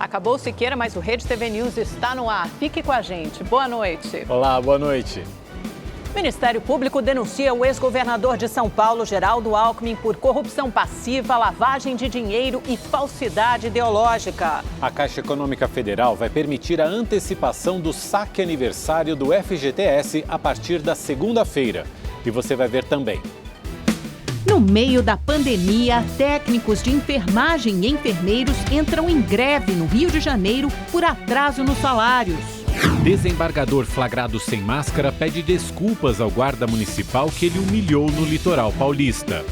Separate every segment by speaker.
Speaker 1: Acabou o Siqueira, mas o Rede TV News está no ar. Fique com a gente. Boa noite.
Speaker 2: Olá, boa noite.
Speaker 1: O Ministério Público denuncia o ex-governador de São Paulo, Geraldo Alckmin, por corrupção passiva, lavagem de dinheiro e falsidade ideológica.
Speaker 2: A Caixa Econômica Federal vai permitir a antecipação do saque aniversário do FGTS a partir da segunda-feira. E você vai ver também.
Speaker 1: No meio da pandemia, técnicos de enfermagem e enfermeiros entram em greve no Rio de Janeiro por atraso nos salários.
Speaker 2: Desembargador flagrado sem máscara pede desculpas ao guarda municipal que ele humilhou no litoral paulista.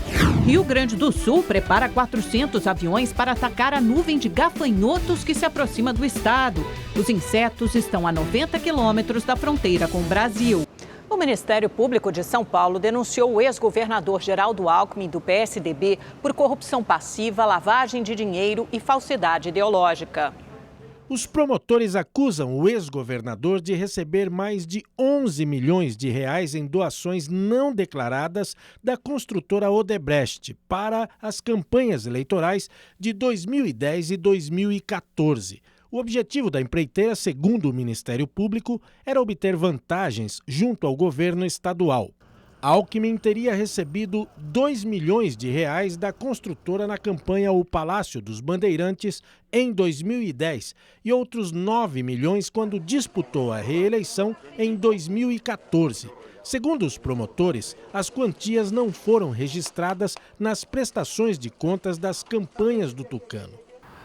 Speaker 1: Rio Grande do Sul prepara 400 aviões para atacar a nuvem de gafanhotos que se aproxima do estado. Os insetos estão a 90 quilômetros da fronteira com o Brasil. O Ministério Público de São Paulo denunciou o ex-governador Geraldo Alckmin, do PSDB, por corrupção passiva, lavagem de dinheiro e falsidade ideológica.
Speaker 3: Os promotores acusam o ex-governador de receber mais de 11 milhões de reais em doações não declaradas da construtora Odebrecht para as campanhas eleitorais de 2010 e 2014. O objetivo da empreiteira, segundo o Ministério Público, era obter vantagens junto ao governo estadual. Alckmin teria recebido 2 milhões de reais da construtora na campanha O Palácio dos Bandeirantes em 2010 e outros 9 milhões quando disputou a reeleição em 2014. Segundo os promotores, as quantias não foram registradas nas prestações de contas das campanhas do tucano.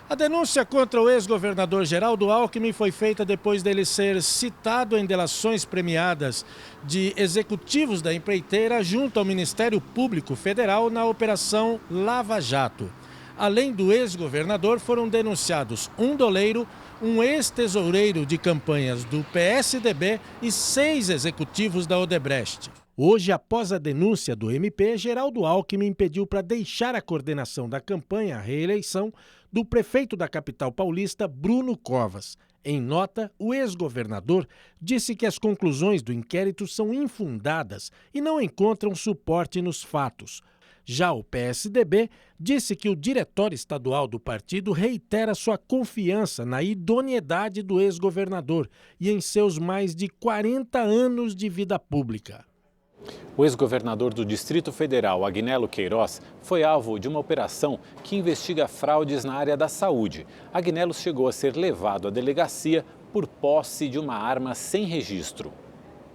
Speaker 3: A denúncia contra o ex-governador Geraldo Alckmin foi feita depois dele ser citado em delações premiadas de executivos da empreiteira junto ao Ministério Público Federal na Operação Lava Jato. Além do ex-governador, foram denunciados um doleiro, um ex-tesoureiro de campanhas do PSDB e 6 executivos da Odebrecht. Hoje, após a denúncia do MP, Geraldo Alckmin pediu para deixar a coordenação da campanha à reeleição do prefeito da capital paulista, Bruno Covas. Em nota, o ex-governador disse que as conclusões do inquérito são infundadas e não encontram suporte nos fatos. Já o PSDB disse que o diretório estadual do partido reitera sua confiança na idoneidade do ex-governador e em seus mais de 40 anos de vida pública.
Speaker 2: O ex-governador do Distrito Federal, Agnello Queiroz, foi alvo de uma operação que investiga fraudes na área da saúde. Agnello chegou a ser levado à delegacia por posse de uma arma sem registro.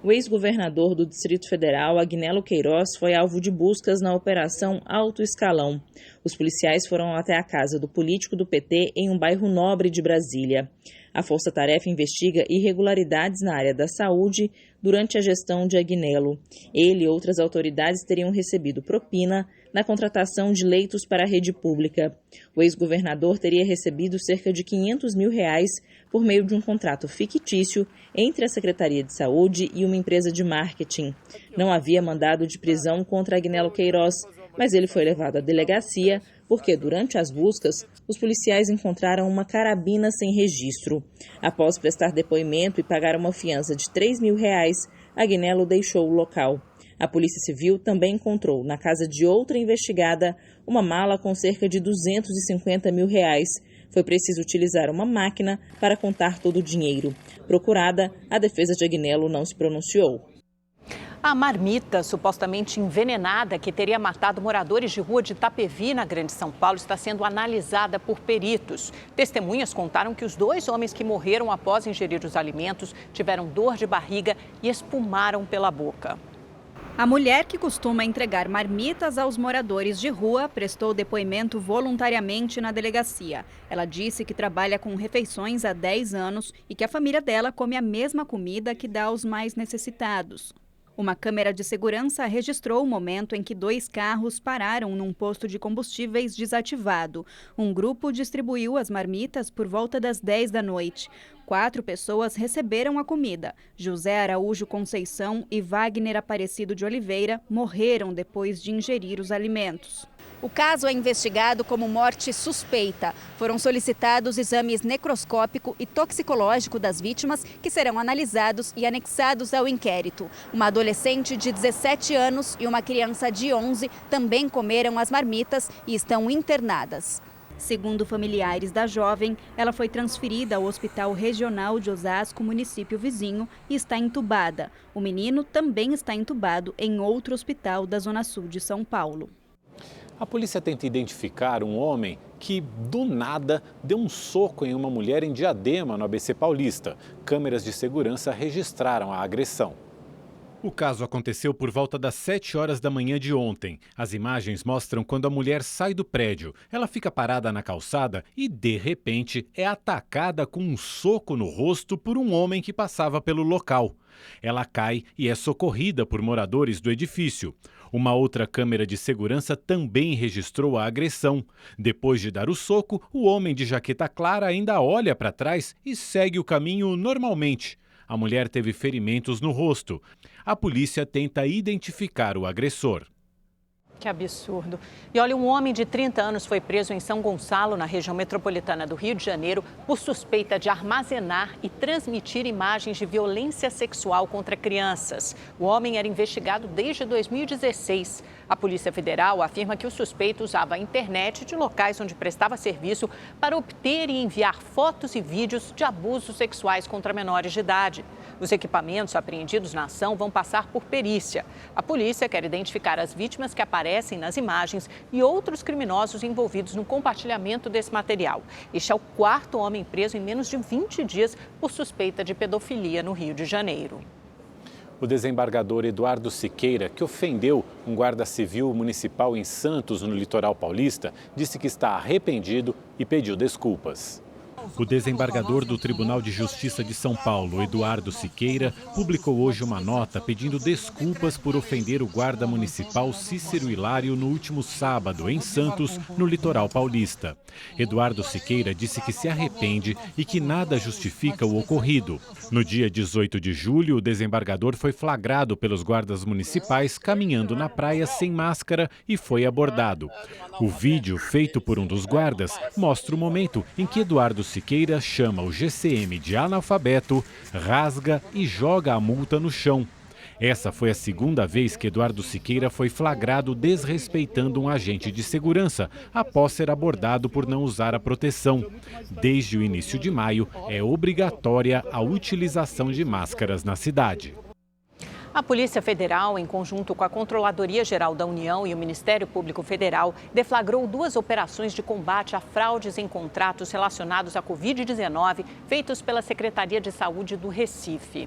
Speaker 4: O ex-governador do Distrito Federal, Agnello Queiroz, foi alvo de buscas na Operação Alto Escalão. Os policiais foram até a casa do político do PT em um bairro nobre de Brasília. A força-tarefa investiga irregularidades na área da saúde durante a gestão de Agnello. Ele e outras autoridades teriam recebido propina na contratação de leitos para a rede pública. O ex-governador teria recebido cerca de R$500 mil por meio de um contrato fictício entre a Secretaria de Saúde e uma empresa de marketing. Não havia mandado de prisão contra Agnello Queiroz, mas ele foi levado à delegacia porque, durante as buscas, os policiais encontraram uma carabina sem registro. Após prestar depoimento e pagar uma fiança de R$3 mil, Agnello deixou o local. A Polícia Civil também encontrou, na casa de outra investigada, uma mala com cerca de R$250 mil. Foi preciso utilizar uma máquina para contar todo o dinheiro. Procurada, a defesa de Agnello não se pronunciou.
Speaker 1: A marmita supostamente envenenada que teria matado moradores de rua de Itapevi, na Grande São Paulo, está sendo analisada por peritos. Testemunhas contaram que os 2 homens que morreram após ingerir os alimentos tiveram dor de barriga e espumaram pela boca.
Speaker 5: A mulher que costuma entregar marmitas aos moradores de rua prestou depoimento voluntariamente na delegacia. Ela disse que trabalha com refeições há 10 anos e que a família dela come a mesma comida que dá aos mais necessitados. Uma câmera de segurança registrou o momento em que 2 carros pararam num posto de combustíveis desativado. Um grupo distribuiu as marmitas por volta das 10 da noite. 4 pessoas receberam a comida. José Araújo Conceição e Wagner Aparecido de Oliveira morreram depois de ingerir os alimentos.
Speaker 6: O caso é investigado como morte suspeita. Foram solicitados exames necroscópico e toxicológico das vítimas, que serão analisados e anexados ao inquérito. Uma adolescente de 17 anos e uma criança de 11 também comeram as marmitas e estão internadas.
Speaker 5: Segundo familiares da jovem, ela foi transferida ao Hospital Regional de Osasco, município vizinho, e está entubada. O menino também está entubado em outro hospital da Zona Sul de São Paulo.
Speaker 2: A polícia tenta identificar um homem que, do nada, deu um soco em uma mulher em Diadema, no ABC Paulista. Câmeras de segurança registraram a agressão. O caso aconteceu por volta das 7 horas da manhã de ontem. As imagens mostram quando a mulher sai do prédio. Ela fica parada na calçada e, de repente, é atacada com um soco no rosto por um homem que passava pelo local. Ela cai e é socorrida por moradores do edifício. Uma outra câmera de segurança também registrou a agressão. Depois de dar o soco, o homem de jaqueta clara ainda olha para trás e segue o caminho normalmente. A mulher teve ferimentos no rosto. A polícia tenta identificar o agressor.
Speaker 1: Que absurdo. E olha, um homem de 30 anos foi preso em São Gonçalo, na região metropolitana do Rio de Janeiro, por suspeita de armazenar e transmitir imagens de violência sexual contra crianças. O homem era investigado desde 2016. A Polícia Federal afirma que o suspeito usava a internet de locais onde prestava serviço para obter e enviar fotos e vídeos de abusos sexuais contra menores de idade. Os equipamentos apreendidos na ação vão passar por perícia. A polícia quer identificar as vítimas que aparecem nas imagens e outros criminosos envolvidos no compartilhamento desse material. Este é o 4º homem preso em menos de 20 dias por suspeita de pedofilia no Rio de Janeiro.
Speaker 2: O desembargador Eduardo Siqueira, que ofendeu um guarda civil municipal em Santos, no litoral paulista, disse que está arrependido e pediu desculpas. O desembargador do Tribunal de Justiça de São Paulo, Eduardo Siqueira, publicou hoje uma nota pedindo desculpas por ofender o guarda municipal Cícero Hilário no último sábado, em Santos, no litoral paulista. Eduardo Siqueira disse que se arrepende e que nada justifica o ocorrido. No dia 18 de julho, o desembargador foi flagrado pelos guardas municipais caminhando na praia sem máscara e foi abordado. O vídeo, feito por um dos guardas, mostra o momento em que Eduardo Siqueira chama o GCM de analfabeto, rasga e joga a multa no chão. Essa foi a segunda vez que Eduardo Siqueira foi flagrado desrespeitando um agente de segurança, após ser abordado por não usar a proteção. Desde o início de maio, é obrigatória a utilização de máscaras na cidade.
Speaker 1: A Polícia Federal, em conjunto com a Controladoria Geral da União e o Ministério Público Federal, deflagrou 2 operações de combate a fraudes em contratos relacionados à Covid-19, feitos pela Secretaria de Saúde do Recife.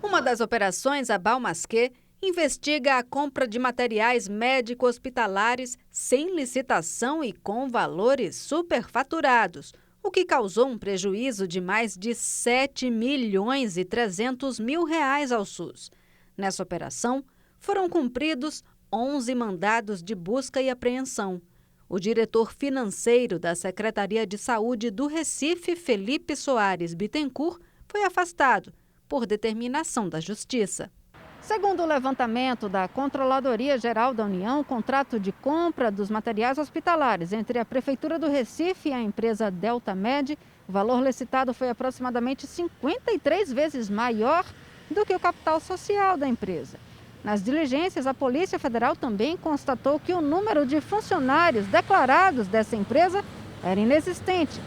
Speaker 7: Uma das operações, a Balmasquê, investiga a compra de materiais médico-hospitalares sem licitação e com valores superfaturados, o que causou um prejuízo de mais de 7.300.000 reais ao SUS. Nessa operação, foram cumpridos 11 mandados de busca e apreensão. O diretor financeiro da Secretaria de Saúde do Recife, Felipe Soares Bittencourt, foi afastado por determinação da Justiça.
Speaker 8: Segundo o levantamento da Controladoria Geral da União, o contrato de compra dos materiais hospitalares entre a Prefeitura do Recife e a empresa Delta Med, o valor licitado foi aproximadamente 53 vezes maior do que o capital social da empresa. Nas diligências, a Polícia Federal também constatou que o número de funcionários declarados dessa empresa era inexistente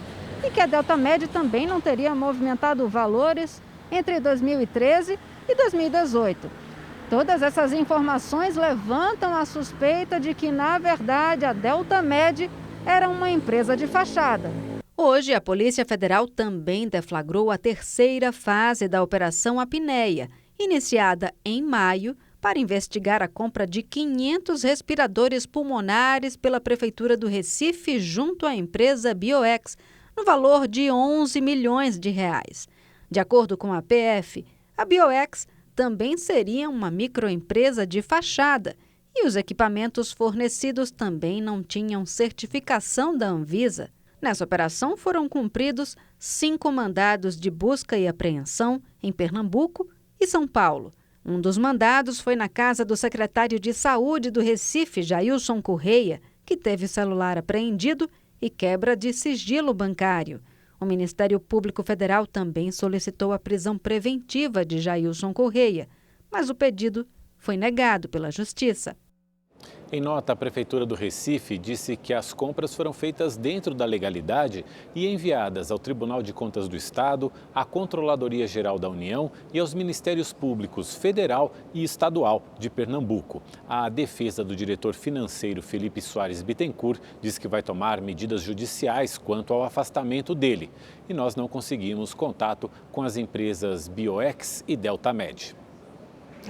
Speaker 8: e que a Delta Med também não teria movimentado valores entre 2013 e 2018. Todas essas informações levantam a suspeita de que, na verdade, a Delta Med era uma empresa de fachada.
Speaker 7: Hoje, a Polícia Federal também deflagrou a 3ª fase da Operação Apneia, iniciada em maio, para investigar a compra de 500 respiradores pulmonares pela Prefeitura do Recife junto à empresa Bioex, no valor de 11 milhões de reais. De acordo com a PF, a Bioex também seria uma microempresa de fachada e os equipamentos fornecidos também não tinham certificação da Anvisa. Nessa operação foram cumpridos 5 mandados de busca e apreensão em Pernambuco e São Paulo. Um dos mandados foi na casa do secretário de Saúde do Recife, Jailson Correia, que teve celular apreendido e quebra de sigilo bancário. O Ministério Público Federal também solicitou a prisão preventiva de Jailson Correia, mas o pedido foi negado pela Justiça.
Speaker 2: Em nota, a Prefeitura do Recife disse que as compras foram feitas dentro da legalidade e enviadas ao Tribunal de Contas do Estado, à Controladoria Geral da União e aos Ministérios Públicos Federal e Estadual de Pernambuco. A defesa do diretor financeiro Felipe Soares Bittencourt diz que vai tomar medidas judiciais quanto ao afastamento dele. E nós não conseguimos contato com as empresas Bioex e Deltamed.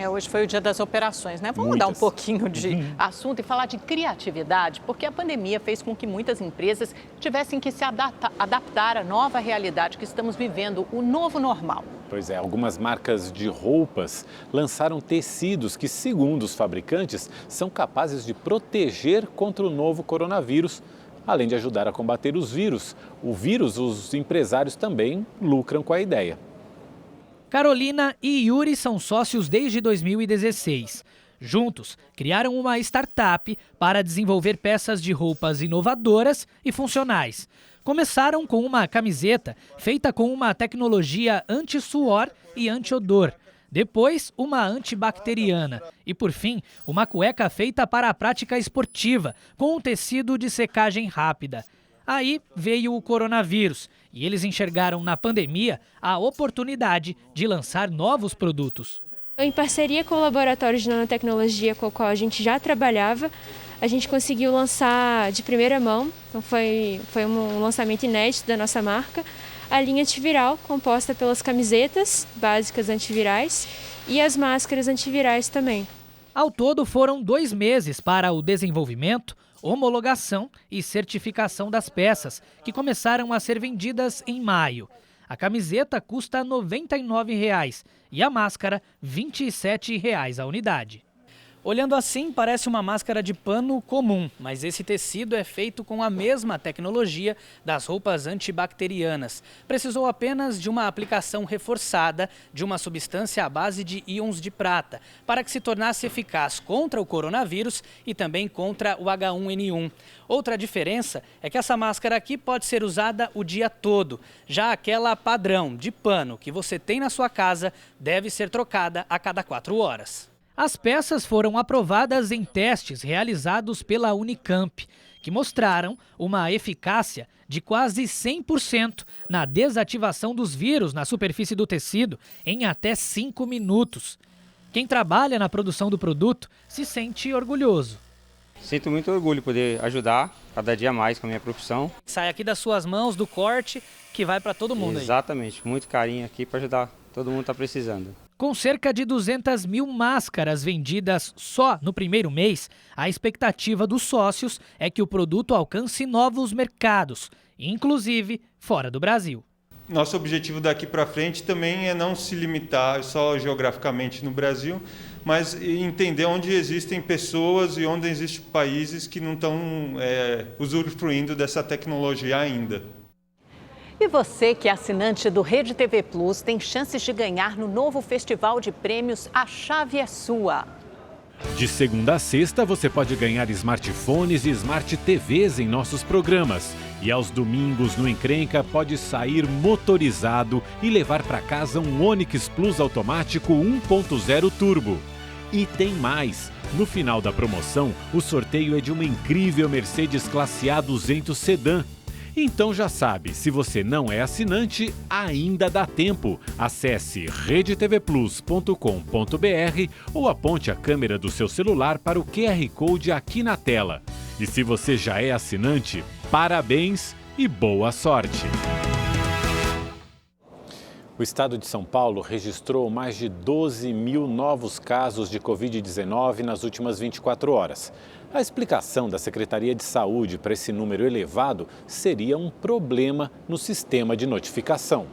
Speaker 9: Hoje foi o dia das operações, né? Vamos mudar um pouquinho de assunto e falar de criatividade, porque a pandemia fez com que muitas empresas tivessem que se adaptar à nova realidade que estamos vivendo, o novo normal.
Speaker 2: Pois é, algumas marcas de roupas lançaram tecidos que, segundo os fabricantes, são capazes de proteger contra o novo coronavírus, além de ajudar a combater os vírus. Os empresários também lucram com a ideia.
Speaker 10: Carolina e Yuri são sócios desde 2016. Juntos, criaram uma startup para desenvolver peças de roupas inovadoras e funcionais. Começaram com uma camiseta feita com uma tecnologia anti-suor e anti-odor. Depois, uma antibacteriana. E, por fim, uma cueca feita para a prática esportiva, com um tecido de secagem rápida. Aí veio o coronavírus e eles enxergaram na pandemia a oportunidade de lançar novos produtos.
Speaker 11: Em parceria com o laboratório de nanotecnologia com o qual a gente já trabalhava, a gente conseguiu lançar de primeira mão, então foi um lançamento inédito da nossa marca, a linha antiviral composta pelas camisetas básicas antivirais e as máscaras antivirais também.
Speaker 10: Ao todo foram 2 meses para o desenvolvimento, homologação e certificação das peças, que começaram a ser vendidas em maio. A camiseta custa R$ 99,00 e a máscara R$ 27,00 a unidade. Olhando assim, parece uma máscara de pano comum, mas esse tecido é feito com a mesma tecnologia das roupas antibacterianas. Precisou apenas de uma aplicação reforçada de uma substância à base de íons de prata, para que se tornasse eficaz contra o coronavírus e também contra o H1N1. Outra diferença é que essa máscara aqui pode ser usada o dia todo. Já aquela padrão de pano que você tem na sua casa deve ser trocada a cada 4 horas. As peças foram aprovadas em testes realizados pela Unicamp, que mostraram uma eficácia de quase 100% na desativação dos vírus na superfície do tecido em até 5 minutos. Quem trabalha na produção do produto se sente orgulhoso.
Speaker 12: Sinto muito orgulho poder ajudar cada dia mais com a minha profissão.
Speaker 10: Sai aqui das suas mãos, do corte, que vai para todo mundo.
Speaker 12: Exatamente, muito carinho aqui para ajudar, todo mundo está precisando.
Speaker 10: Com cerca de 200 mil máscaras vendidas só no primeiro mês, a expectativa dos sócios é que o produto alcance novos mercados, inclusive fora do Brasil.
Speaker 13: Nosso objetivo daqui para frente também é não se limitar só geograficamente no Brasil, mas entender onde existem pessoas e onde existem países que não estão usufruindo dessa tecnologia ainda.
Speaker 9: E você que é assinante do Rede TV Plus tem chances de ganhar no novo festival de prêmios A Chave é Sua.
Speaker 2: De segunda a sexta, você pode ganhar smartphones e smart TVs em nossos programas. E aos domingos, no Encrenca, pode sair motorizado e levar para casa um Onix Plus automático 1.0 turbo. E tem mais! No final da promoção, o sorteio é de uma incrível Mercedes Classe A 200 Sedã. Então já sabe, se você não é assinante, ainda dá tempo. Acesse redetvplus.com.br ou aponte a câmera do seu celular para o QR Code aqui na tela. E se você já é assinante, parabéns e boa sorte! O estado de São Paulo registrou mais de 12 mil novos casos de Covid-19 nas últimas 24 horas. A explicação da Secretaria de Saúde para esse número elevado seria um problema no sistema de notificação.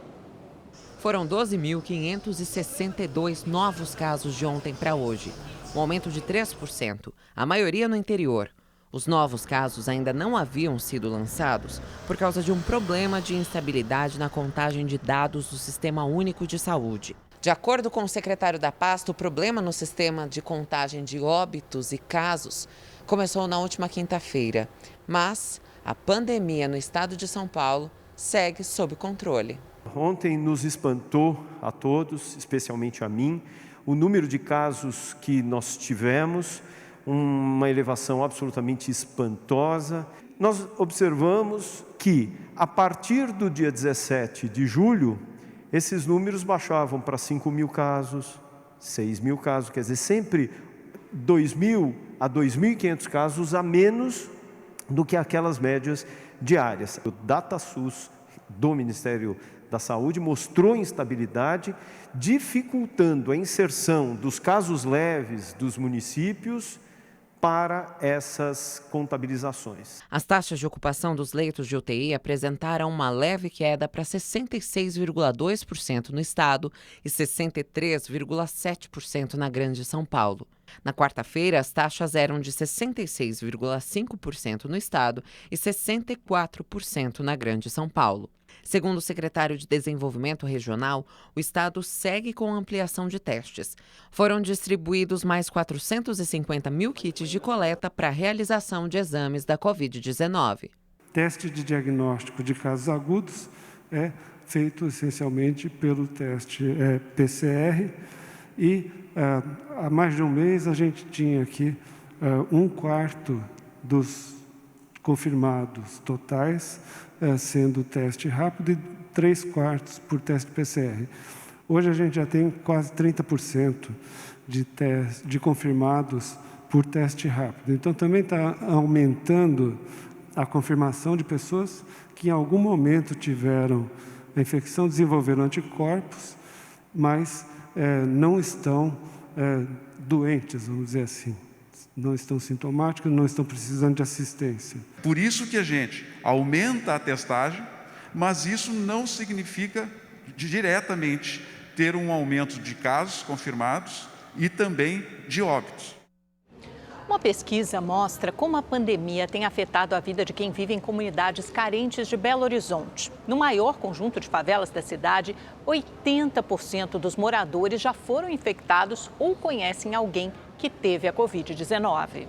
Speaker 14: Foram 12.562 novos casos de ontem para hoje, um aumento de 3%, a maioria no interior. Os novos casos ainda não haviam sido lançados por causa de um problema de instabilidade na contagem de dados do Sistema Único de Saúde. De acordo com o secretário da pasta, o problema no sistema de contagem de óbitos e casos começou na última quinta-feira, mas a pandemia no estado de São Paulo segue sob controle.
Speaker 15: Ontem nos espantou a todos, especialmente a mim, o número de casos que nós tivemos, uma elevação absolutamente espantosa. Nós observamos que, a partir do dia 17 de julho, esses números baixavam para 5.000 casos, 6.000 casos, quer dizer, sempre 2.000 a 2.500 casos a menos do que aquelas médias diárias. O DataSUS do Ministério da Saúde mostrou instabilidade, dificultando a inserção dos casos leves dos municípios para essas contabilizações.
Speaker 14: As taxas de ocupação dos leitos de UTI apresentaram uma leve queda para 66,2% no estado e 63,7% na Grande São Paulo. Na quarta-feira, as taxas eram de 66,5% no estado e 64% na Grande São Paulo. Segundo o secretário de Desenvolvimento Regional, o estado segue com a ampliação de testes. Foram distribuídos mais 450 mil kits de coleta para a realização de exames da Covid-19.
Speaker 16: Teste de diagnóstico de casos agudos é feito essencialmente pelo teste PCR e há mais de um mês a gente tinha aqui 1/4 dos confirmados totais sendo teste rápido e 3/4 por teste PCR. Hoje a gente já tem quase 30% de confirmados por teste rápido. Então também está aumentando a confirmação de pessoas que em algum momento tiveram a infecção, desenvolveram anticorpos, mas não estão doentes, vamos dizer assim. Não estão sintomáticos, não estão precisando de assistência.
Speaker 17: Por isso que a gente aumenta a testagem, mas isso não significa diretamente ter um aumento de casos confirmados e também de óbitos.
Speaker 9: Uma pesquisa mostra como a pandemia tem afetado a vida de quem vive em comunidades carentes de Belo Horizonte. No maior conjunto de favelas da cidade, 80% dos moradores já foram infectados ou conhecem alguém que teve a Covid-19.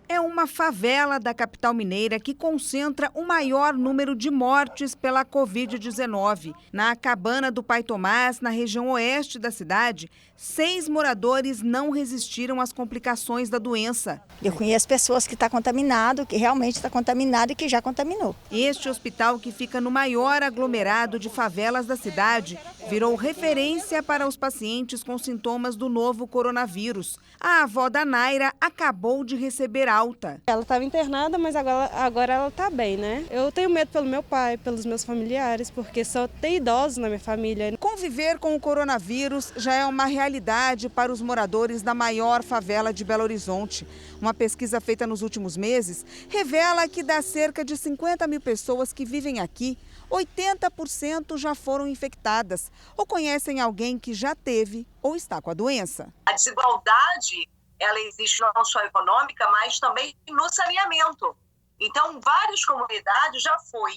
Speaker 18: É uma favela da capital mineira que concentra o maior número de mortes pela Covid-19. Na Cabana do Pai Tomás, na região oeste da cidade, 6 moradores não resistiram às complicações da doença.
Speaker 19: Eu conheço pessoas que estão contaminadas, que realmente está contaminado e que já contaminou.
Speaker 18: Este hospital, que fica no maior aglomerado de favelas da cidade, virou referência para os pacientes com sintomas do novo coronavírus. A avó da Naira acabou de receber alta.
Speaker 20: Ela estava internada, mas agora ela está bem, né? Eu tenho medo pelo meu pai, pelos meus familiares, porque só tem idosos na minha família.
Speaker 18: Conviver com o coronavírus já é uma realidade para os moradores da maior favela de Belo Horizonte. Uma pesquisa feita nos últimos meses revela que das cerca de 50 mil pessoas que vivem aqui, 80% já foram infectadas ou conhecem alguém que já teve ou está com a doença.
Speaker 21: A desigualdade, ela existe não só econômica, mas também no saneamento. Então, várias comunidades já foi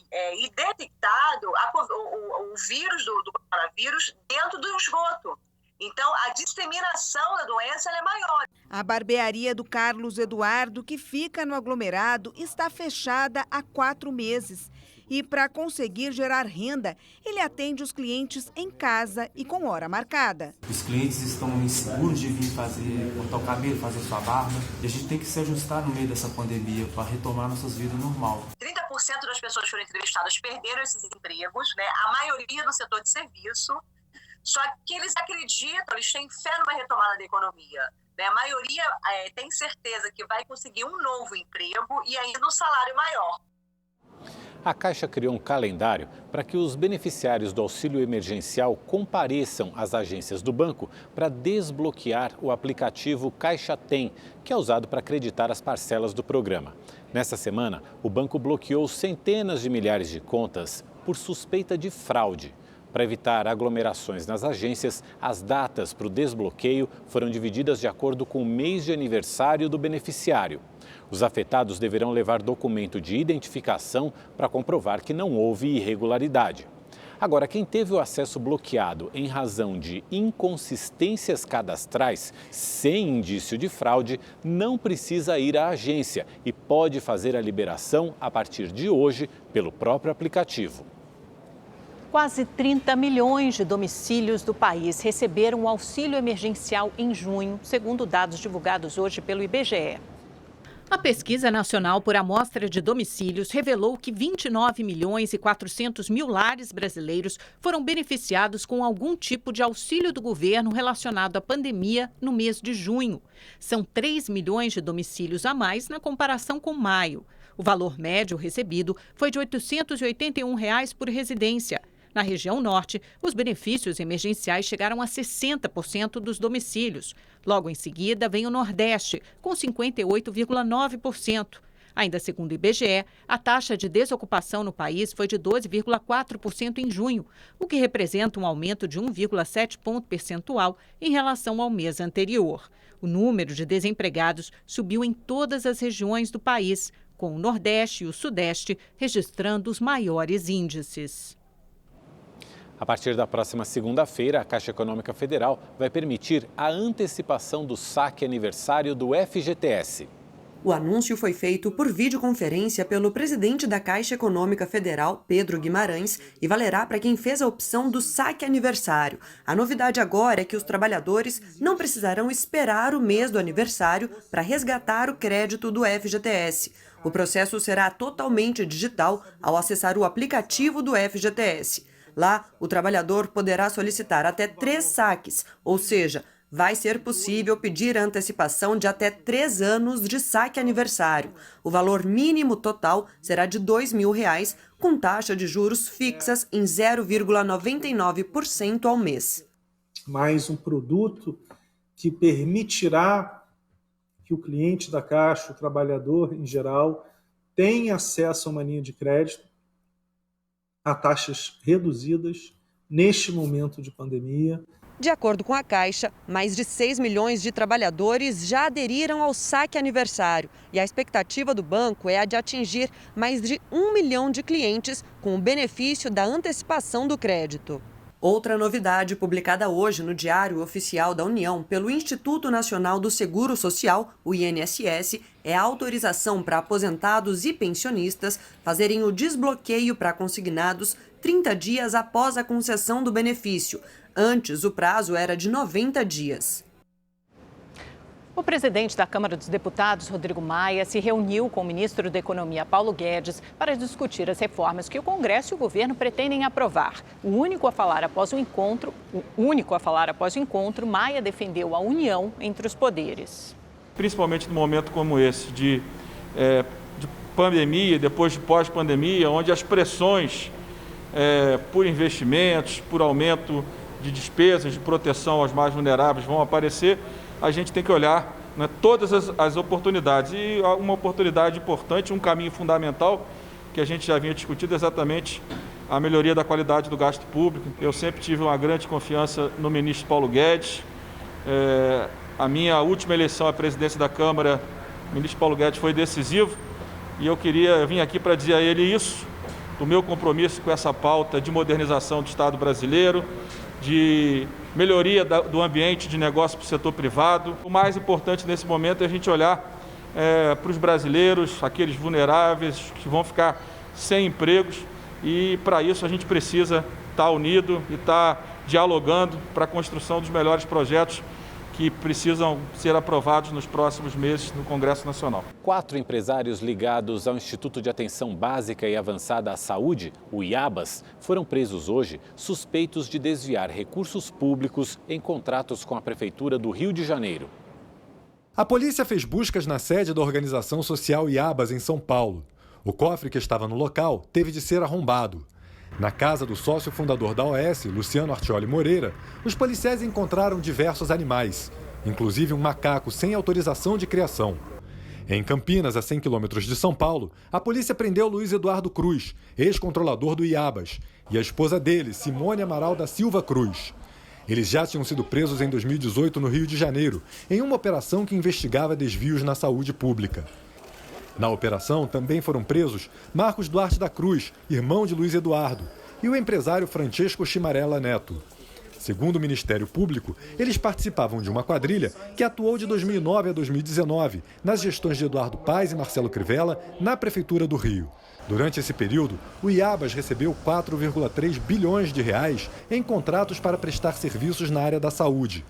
Speaker 21: detectado o vírus do coronavírus dentro do esgoto. Então, a disseminação da doença é maior.
Speaker 18: A barbearia do Carlos Eduardo, que fica no aglomerado, está fechada há 4 meses. E para conseguir gerar renda, ele atende os clientes em casa e com hora marcada.
Speaker 22: Os clientes estão inseguros de vir cortar o cabelo, fazer sua barba. E a gente tem que se ajustar no meio dessa pandemia para retomar nossas vidas normal.
Speaker 21: 30% das pessoas que foram entrevistadas perderam esses empregos, né? A maioria no setor de serviço. Só que eles acreditam, eles têm fé numa retomada da economia. Né? A maioria tem certeza que vai conseguir um novo emprego e ainda um salário maior.
Speaker 2: A Caixa criou um calendário para que os beneficiários do auxílio emergencial compareçam às agências do banco para desbloquear o aplicativo Caixa Tem, que é usado para acreditar as parcelas do programa. Nessa semana, o banco bloqueou centenas de milhares de contas por suspeita de fraude. Para evitar aglomerações nas agências, as datas para o desbloqueio foram divididas de acordo com o mês de aniversário do beneficiário. Os afetados deverão levar documento de identificação para comprovar que não houve irregularidade. Agora, quem teve o acesso bloqueado em razão de inconsistências cadastrais sem indício de fraude, não precisa ir à agência e pode fazer a liberação a partir de hoje pelo próprio aplicativo.
Speaker 9: Quase 30 milhões de domicílios do país receberam o auxílio emergencial em junho, segundo dados divulgados hoje pelo IBGE.
Speaker 1: A Pesquisa Nacional por Amostra de Domicílios revelou que 29 milhões e 400 mil lares brasileiros foram beneficiados com algum tipo de auxílio do governo relacionado à pandemia no mês de junho. São 3 milhões de domicílios a mais na comparação com maio. O valor médio recebido foi de R$ 881 por residência. Na região norte, os benefícios emergenciais chegaram a 60% dos domicílios. Logo em seguida, vem o Nordeste, com 58,9%. Ainda segundo o IBGE, a taxa de desocupação no país foi de 12,4% em junho, o que representa um aumento de 1,7 ponto percentual em relação ao mês anterior. O número de desempregados subiu em todas as regiões do país, com o Nordeste e o Sudeste registrando os maiores índices.
Speaker 2: A partir da próxima segunda-feira, a Caixa Econômica Federal vai permitir a antecipação do saque aniversário do FGTS.
Speaker 3: O anúncio foi feito por videoconferência pelo presidente da Caixa Econômica Federal, Pedro Guimarães, e valerá para quem fez a opção do saque aniversário. A novidade agora é que os trabalhadores não precisarão esperar o mês do aniversário para resgatar o crédito do FGTS. O processo será totalmente digital ao acessar o aplicativo do FGTS. Lá, o trabalhador poderá solicitar até 3 saques, ou seja, vai ser possível pedir a antecipação de até 3 anos de saque aniversário. O valor mínimo total será de R$ 2.000, com taxa de juros fixas em 0,99% ao mês.
Speaker 4: Mais um produto que permitirá que o cliente da Caixa, o trabalhador em geral, tenha acesso a uma linha de crédito a taxas reduzidas neste momento de pandemia.
Speaker 3: De acordo com a Caixa, mais de 6 milhões de trabalhadores já aderiram ao saque aniversário e a expectativa do banco é a de atingir mais de 1 milhão de clientes com o benefício da antecipação do crédito. Outra novidade publicada hoje no Diário Oficial da União pelo Instituto Nacional do Seguro Social, o INSS, é a autorização para aposentados e pensionistas fazerem o desbloqueio para consignados 30 dias após a concessão do benefício. Antes, o prazo era de 90 dias.
Speaker 9: O presidente da Câmara dos Deputados, Rodrigo Maia, se reuniu com o ministro da Economia, Paulo Guedes, para discutir as reformas que o Congresso e o governo pretendem aprovar. O único a falar após o encontro, Maia defendeu a união entre os poderes.
Speaker 13: Principalmente num momento como esse, de pandemia, depois de pós-pandemia, onde as pressões por investimentos, por aumento de despesas, de proteção aos mais vulneráveis vão aparecer, a gente tem que olhar, né, todas as oportunidades. E uma oportunidade importante, um caminho fundamental, que a gente já vinha discutindo, exatamente a melhoria da qualidade do gasto público. Eu sempre tive uma grande confiança no ministro Paulo Guedes. A minha última eleição à presidência da Câmara, o ministro Paulo Guedes foi decisivo. E eu vim aqui para dizer a ele isso, do meu compromisso com essa pauta de modernização do Estado brasileiro, de melhoria do ambiente de negócio para o setor privado. O mais importante nesse momento é a gente olhar para os brasileiros, aqueles vulneráveis que vão ficar sem empregos, e para isso a gente precisa estar unido e estar dialogando para a construção dos melhores projetos que precisam ser aprovados nos próximos meses no Congresso Nacional.
Speaker 2: 4 empresários ligados ao Instituto de Atenção Básica e Avançada à Saúde, o IABAS, foram presos hoje suspeitos de desviar recursos públicos em contratos com a Prefeitura do Rio de Janeiro.
Speaker 23: A polícia fez buscas na sede da organização social IABAS em São Paulo. O cofre que estava no local teve de ser arrombado. Na casa do sócio fundador da OS, Luciano Artioli Moreira, os policiais encontraram diversos animais, inclusive um macaco sem autorização de criação. Em Campinas, a 100 quilômetros de São Paulo, a polícia prendeu Luiz Eduardo Cruz, ex-controlador do IABAS, e a esposa dele, Simone Amaral da Silva Cruz. Eles já tinham sido presos em 2018 no Rio de Janeiro, em uma operação que investigava desvios na saúde pública. Na operação também foram presos Marcos Duarte da Cruz, irmão de Luiz Eduardo, e o empresário Francesco Chimarella Neto. Segundo o Ministério Público, eles participavam de uma quadrilha que atuou de 2009 a 2019 nas gestões de Eduardo Paes e Marcelo Crivella na Prefeitura do Rio. Durante esse período, o Iabas recebeu 4,3 bilhões de reais em contratos para prestar serviços na área da saúde.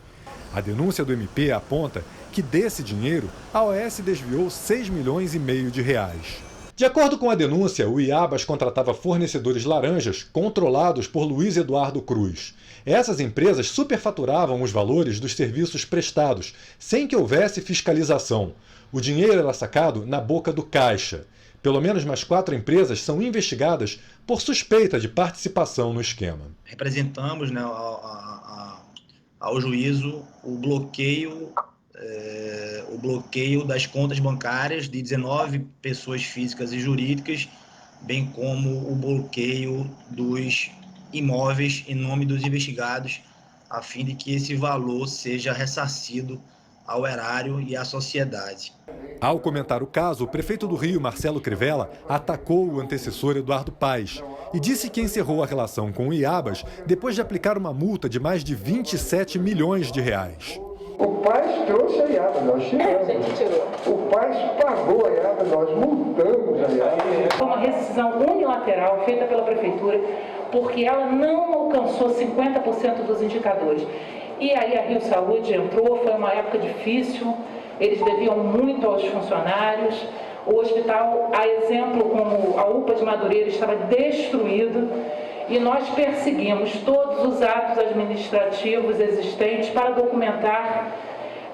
Speaker 23: A denúncia do MP aponta que desse dinheiro, a OAS desviou 6,5 milhões de reais. De acordo com a denúncia, o Iabas contratava fornecedores laranjas controlados por Luiz Eduardo Cruz. Essas empresas superfaturavam os valores dos serviços prestados, sem que houvesse fiscalização. O dinheiro era sacado na boca do caixa. Pelo menos mais 4 empresas são investigadas por suspeita de participação no esquema.
Speaker 5: Representamos, ao juízo o bloqueio das contas bancárias de 19 pessoas físicas e jurídicas, bem como o bloqueio dos imóveis em nome dos investigados, a fim de que esse valor seja ressarcido ao erário e à sociedade.
Speaker 23: Ao comentar o caso, o prefeito do Rio, Marcelo Crivella, atacou o antecessor Eduardo Paes e disse que encerrou a relação com o Iabas depois de aplicar uma multa de mais de 27 milhões de reais.
Speaker 6: O Paes trouxe a Iabas, nós tiramos. O Paes pagou a Iabas, nós multamos a Iabas.
Speaker 8: Foi uma rescisão unilateral feita pela prefeitura porque ela não alcançou 50% dos indicadores. E aí a Rio Saúde entrou, foi uma época difícil, eles deviam muito aos funcionários. O hospital, a exemplo como a UPA de Madureira, estava destruído e nós perseguimos todos os atos administrativos existentes para documentar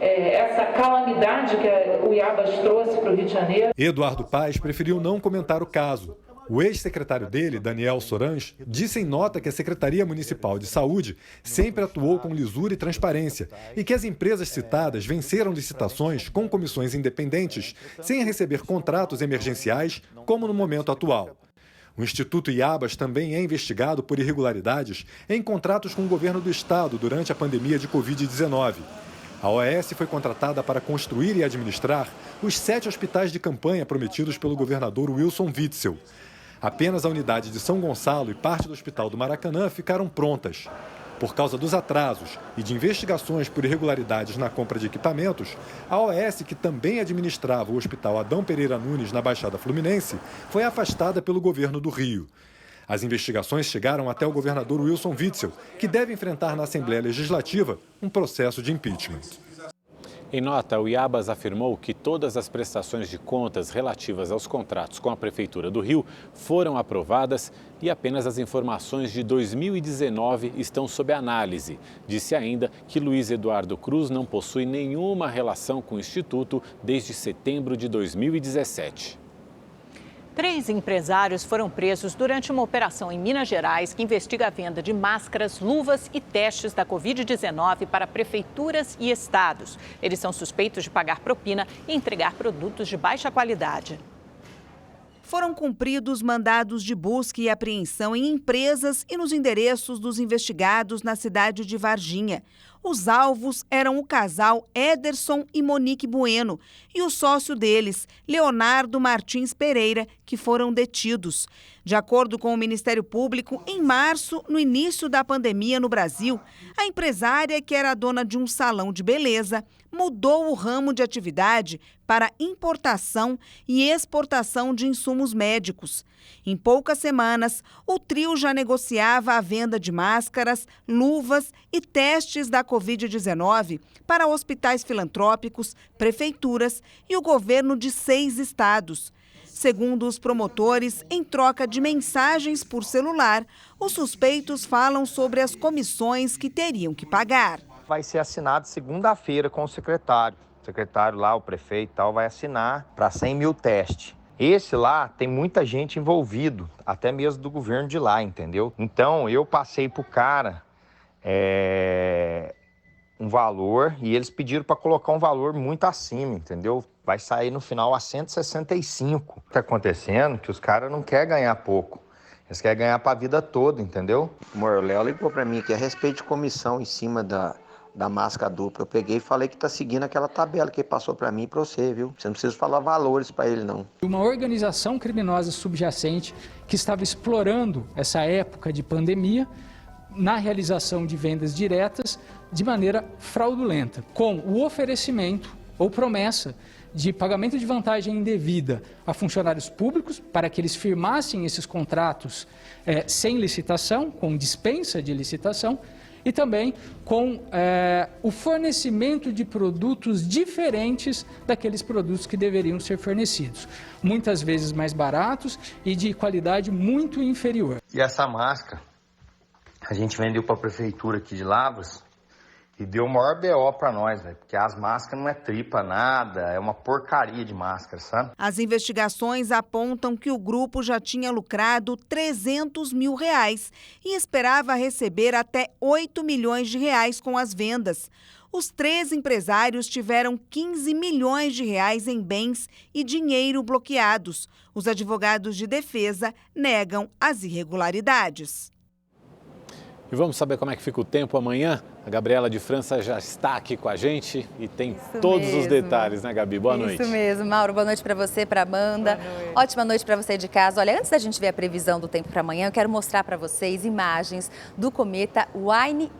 Speaker 8: essa calamidade que o Iabas trouxe para o Rio de Janeiro.
Speaker 23: Eduardo Paes preferiu não comentar o caso. O ex-secretário dele, Daniel Sorange, disse em nota que a Secretaria Municipal de Saúde sempre atuou com lisura e transparência e que as empresas citadas venceram licitações com comissões independentes, sem receber contratos emergenciais, como no momento atual. O Instituto Iabas também é investigado por irregularidades em contratos com o governo do estado durante a pandemia de Covid-19. A OAS foi contratada para construir e administrar os 7 hospitais de campanha prometidos pelo governador Wilson Witzel. Apenas a unidade de São Gonçalo e parte do Hospital do Maracanã ficaram prontas. Por causa dos atrasos e de investigações por irregularidades na compra de equipamentos, a OAS, que também administrava o Hospital Adão Pereira Nunes na Baixada Fluminense, foi afastada pelo governo do Rio. As investigações chegaram até o governador Wilson Witzel, que deve enfrentar na Assembleia Legislativa um processo de impeachment.
Speaker 2: Em nota, o Iabas afirmou que todas as prestações de contas relativas aos contratos com a Prefeitura do Rio foram aprovadas e apenas as informações de 2019 estão sob análise. Disse ainda que Luiz Eduardo Cruz não possui nenhuma relação com o Instituto desde setembro de 2017.
Speaker 9: 3 empresários foram presos durante uma operação em Minas Gerais que investiga a venda de máscaras, luvas e testes da Covid-19 para prefeituras e estados. Eles são suspeitos de pagar propina e entregar produtos de baixa qualidade.
Speaker 18: Foram cumpridos mandados de busca e apreensão em empresas e nos endereços dos investigados na cidade de Varginha. Os alvos eram o casal Ederson e Monique Bueno e o sócio deles, Leonardo Martins Pereira, que foram detidos. De acordo com o Ministério Público, em março, no início da pandemia no Brasil, a empresária, que era dona de um salão de beleza, mudou o ramo de atividade para importação e exportação de insumos médicos. Em poucas semanas, o trio já negociava a venda de máscaras, luvas e testes da Covid-19 para hospitais filantrópicos, prefeituras e o governo de 6 estados. Segundo os promotores, em troca de mensagens por celular, os suspeitos falam sobre as comissões que teriam que pagar.
Speaker 24: Vai ser assinado segunda-feira com o secretário. O secretário lá, o prefeito e tal, vai assinar para 100 mil testes. Esse lá tem muita gente envolvido, até mesmo do governo de lá, entendeu? Então, eu passei pro cara um valor e eles pediram para colocar um valor muito acima, entendeu? Vai sair no final a 165. O que está acontecendo é que os caras não querem ganhar pouco. Eles querem ganhar para a vida toda, entendeu?
Speaker 25: O Léo ligou para mim que a respeito de comissão em cima da máscara dupla. Eu peguei e falei que tá seguindo aquela tabela que ele passou para mim e para você, viu? Você não precisa falar valores para ele, não.
Speaker 26: Uma organização criminosa subjacente que estava explorando essa época de pandemia
Speaker 7: na realização de vendas diretas de maneira fraudulenta, com o oferecimento ou promessa de pagamento de vantagem indevida a funcionários públicos para que eles firmassem esses contratos sem licitação, com dispensa de licitação, e também com o fornecimento de produtos diferentes daqueles produtos que deveriam ser fornecidos, muitas vezes mais baratos e de qualidade muito inferior.
Speaker 24: E essa máscara, a gente vendeu para a prefeitura aqui de Lavras e deu o maior BO para nós, porque as máscaras não é tripa nada, é uma porcaria de máscara, sabe?
Speaker 18: As investigações apontam que o grupo já tinha lucrado R$300 mil e esperava receber até R$8 milhões com as vendas. Os 3 empresários tiveram R$15 milhões em bens e dinheiro bloqueados. Os advogados de defesa negam as irregularidades.
Speaker 2: E vamos saber como é que fica o tempo amanhã? A Gabriela de França já está aqui com a gente e tem todos os detalhes, né, Gabi? Boa noite.
Speaker 10: Isso mesmo, Mauro. Boa noite para você, para Amanda. Ótima noite para você de casa. Olha, antes da gente ver a previsão do tempo para amanhã, eu quero mostrar para vocês imagens do cometa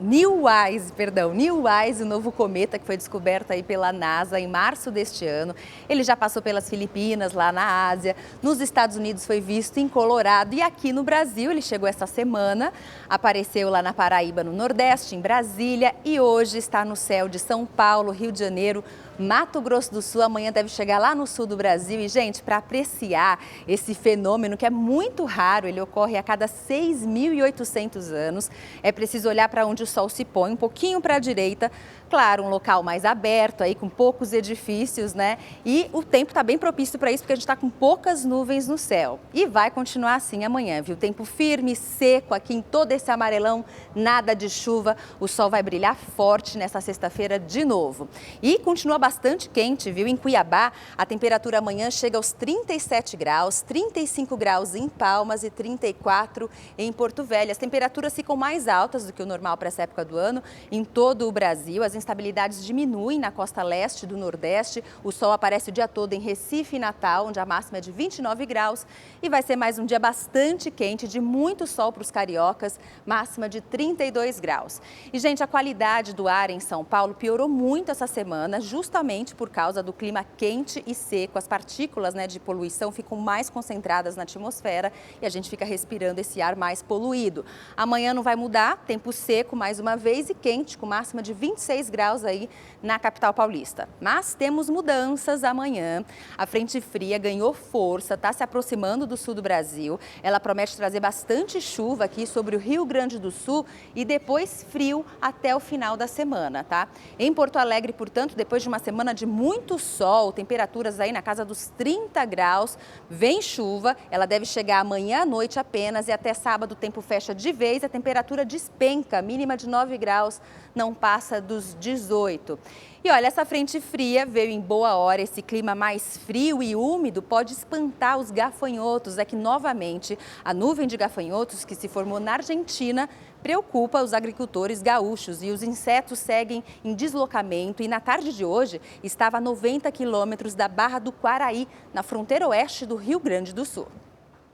Speaker 10: Neowise, o novo cometa que foi descoberto aí pela NASA em março deste ano. Ele já passou pelas Filipinas, lá na Ásia. Nos Estados Unidos foi visto em Colorado e aqui no Brasil ele chegou essa semana, apareceu lá na Paraíba, no Nordeste, em Brasília, e hoje está no céu de São Paulo, Rio de Janeiro, Mato Grosso do Sul. Amanhã deve chegar lá no sul do Brasil. E, gente, para apreciar esse fenômeno que é muito raro, ele ocorre a cada 6.800 anos, é preciso olhar para onde o sol se põe, um pouquinho para a direita. Claro, um local mais aberto, aí com poucos edifícios, né? E o tempo está bem propício para isso, porque a gente está com poucas nuvens no céu. E vai continuar assim amanhã, viu? Tempo firme, seco aqui em todo esse amarelão, nada de chuva. O sol vai brilhar forte nessa sexta-feira de novo. E continua bastante quente, viu? Em Cuiabá, a temperatura amanhã chega aos 37 graus, 35 graus em Palmas e 34 em Porto Velho. As temperaturas ficam mais altas do que o normal para essa época do ano em todo o Brasil. As instabilidades diminuem na costa leste do Nordeste. O sol aparece o dia todo em Recife e Natal, onde a máxima é de 29 graus. E vai ser mais um dia bastante quente, de muito sol para os cariocas, máxima de 32 graus. E, gente, a qualidade do ar em São Paulo piorou muito essa semana, justamente por causa do clima quente e seco. As partículas, né, de poluição ficam mais concentradas na atmosfera e a gente fica respirando esse ar mais poluído. Amanhã não vai mudar, tempo seco mais uma vez e quente, com máxima de 26 graus aí na capital paulista. Mas temos mudanças amanhã. A frente fria ganhou força, está se aproximando do sul do Brasil. Ela promete trazer bastante chuva aqui sobre o Rio Grande do Sul e depois frio até o final da semana, tá? Em Porto Alegre, portanto, depois de uma semana de muito sol, temperaturas aí na casa dos 30 graus, vem chuva. Ela deve chegar amanhã à noite apenas e até sábado o tempo fecha de vez, a temperatura despenca, mínima de 9 graus, não passa dos 18. E olha, essa frente fria veio em boa hora. Esse clima mais frio e úmido pode espantar os gafanhotos. É que, novamente, a nuvem de gafanhotos que se formou na Argentina preocupa os agricultores gaúchos e os insetos seguem em deslocamento. E na tarde de hoje estava a 90 quilômetros da Barra do Quaraí, na fronteira oeste do Rio Grande do Sul.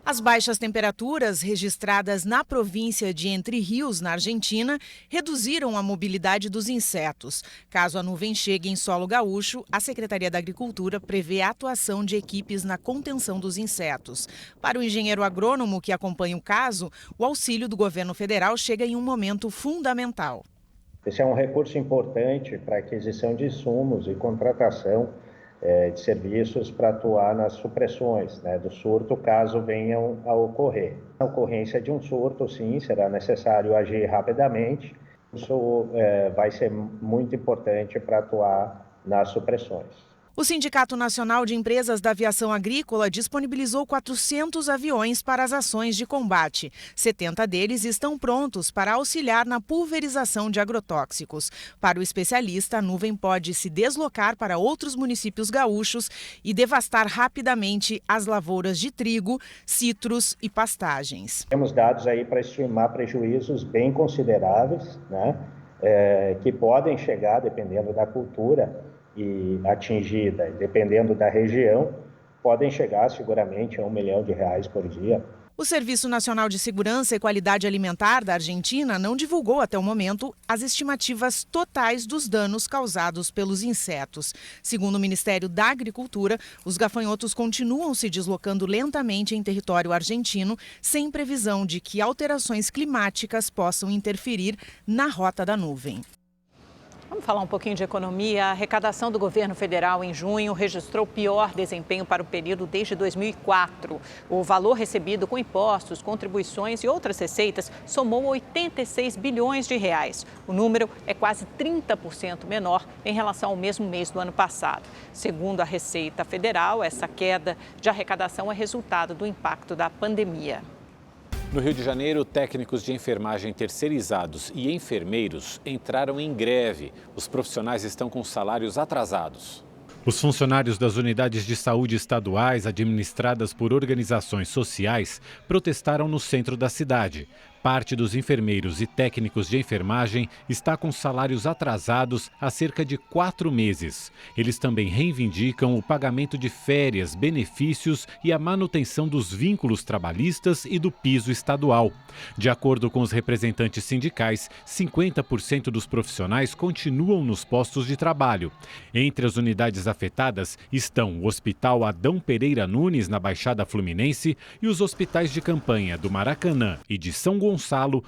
Speaker 11: As baixas temperaturas registradas na província de Entre Rios, na Argentina, reduziram a mobilidade dos insetos. Caso a nuvem chegue em solo gaúcho, a Secretaria da Agricultura prevê a atuação de equipes na contenção dos insetos. Para o engenheiro agrônomo que acompanha o caso, o auxílio do governo federal chega em um momento fundamental.
Speaker 12: Esse é um recurso importante para a aquisição de insumos e contratação de serviços para atuar nas supressões, né, do surto, caso venham a ocorrer. Na ocorrência de um surto, sim, será necessário agir rapidamente. Isso vai ser muito importante para atuar nas supressões.
Speaker 11: O Sindicato Nacional de Empresas da Aviação Agrícola disponibilizou 400 aviões para as ações de combate. 70 deles estão prontos para auxiliar na pulverização de agrotóxicos. Para o especialista, a nuvem pode se deslocar para outros municípios gaúchos e devastar rapidamente as lavouras de trigo, citros e pastagens.
Speaker 12: Temos dados aí para estimar prejuízos bem consideráveis, né, que podem chegar, dependendo da cultura e atingida, dependendo da região, podem chegar seguramente a R$1 milhão por dia.
Speaker 11: O Serviço Nacional de Segurança e Qualidade Alimentar da Argentina não divulgou até o momento as estimativas totais dos danos causados pelos insetos. Segundo o Ministério da Agricultura, os gafanhotos continuam se deslocando lentamente em território argentino, sem previsão de que alterações climáticas possam interferir na rota da nuvem.
Speaker 9: Vamos falar um pouquinho de economia. A arrecadação do governo federal em junho registrou o pior desempenho para o período desde 2004. O valor recebido com impostos, contribuições e outras receitas somou 86 bilhões de reais. O número é quase 30% menor em relação ao mesmo mês do ano passado. Segundo a Receita Federal, essa queda de arrecadação é resultado do impacto da pandemia.
Speaker 2: No Rio de Janeiro, técnicos de enfermagem terceirizados e enfermeiros entraram em greve. Os profissionais estão com salários atrasados. Os funcionários das unidades de saúde estaduais administradas por organizações sociais protestaram no centro da cidade. Parte dos enfermeiros e técnicos de enfermagem está com salários atrasados há cerca de 4 meses. Eles também reivindicam o pagamento de férias, benefícios e a manutenção dos vínculos trabalhistas e do piso estadual. De acordo com os representantes sindicais, 50% dos profissionais continuam nos postos de trabalho. Entre as unidades afetadas estão o Hospital Adão Pereira Nunes, na Baixada Fluminense, e os hospitais de campanha do Maracanã e de São Gonçalo,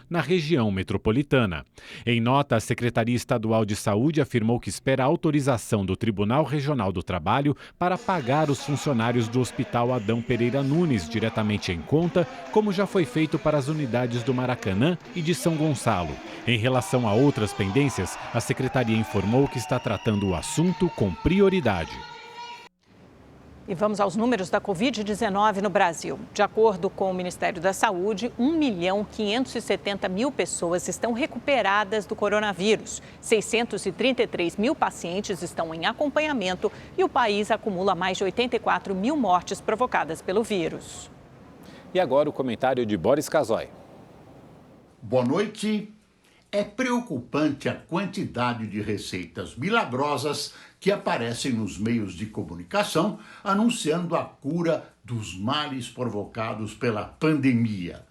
Speaker 2: na região metropolitana. Em nota, a Secretaria Estadual de Saúde afirmou que espera a autorização do Tribunal Regional do Trabalho para pagar os funcionários do Hospital Adão Pereira Nunes diretamente em conta, como já foi feito para as unidades do Maracanã e de São Gonçalo. Em relação a outras pendências, a Secretaria informou que está tratando o assunto com prioridade.
Speaker 9: E vamos aos números da Covid-19 no Brasil. De acordo com o Ministério da Saúde, 1.570.000 pessoas estão recuperadas do coronavírus. 633 mil pacientes estão em acompanhamento e o país acumula mais de 84 mil mortes provocadas pelo vírus.
Speaker 2: E agora o comentário de Boris Casoy.
Speaker 14: Boa noite. É preocupante a quantidade de receitas milagrosas que aparecem nos meios de comunicação anunciando a cura dos males provocados pela pandemia.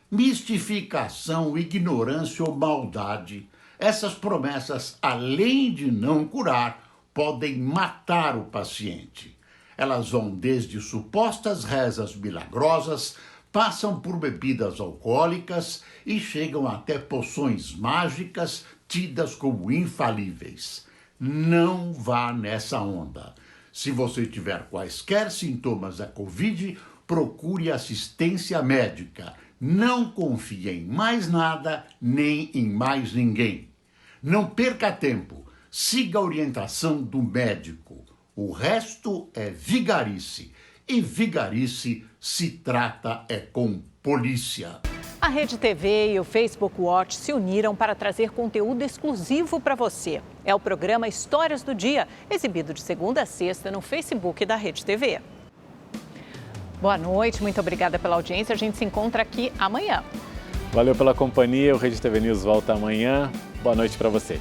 Speaker 14: Mistificação, ignorância ou maldade, essas promessas, além de não curar, podem matar o paciente. Elas vão desde supostas rezas milagrosas, passam por bebidas alcoólicas e chegam até poções mágicas tidas como infalíveis. Não vá nessa onda. Se você tiver quaisquer sintomas da Covid, procure assistência médica. Não confie em mais nada nem em mais ninguém. Não perca tempo. Siga a orientação do médico. O resto é vigarice. E vigarice se trata com polícia.
Speaker 9: A Rede TV e o Facebook Watch se uniram para trazer conteúdo exclusivo para você. É o programa Histórias do Dia, exibido de segunda a sexta no Facebook da Rede TV. Boa noite, muito obrigada pela audiência. A gente se encontra aqui amanhã.
Speaker 2: Valeu pela companhia, o Rede TV News volta amanhã. Boa noite para você.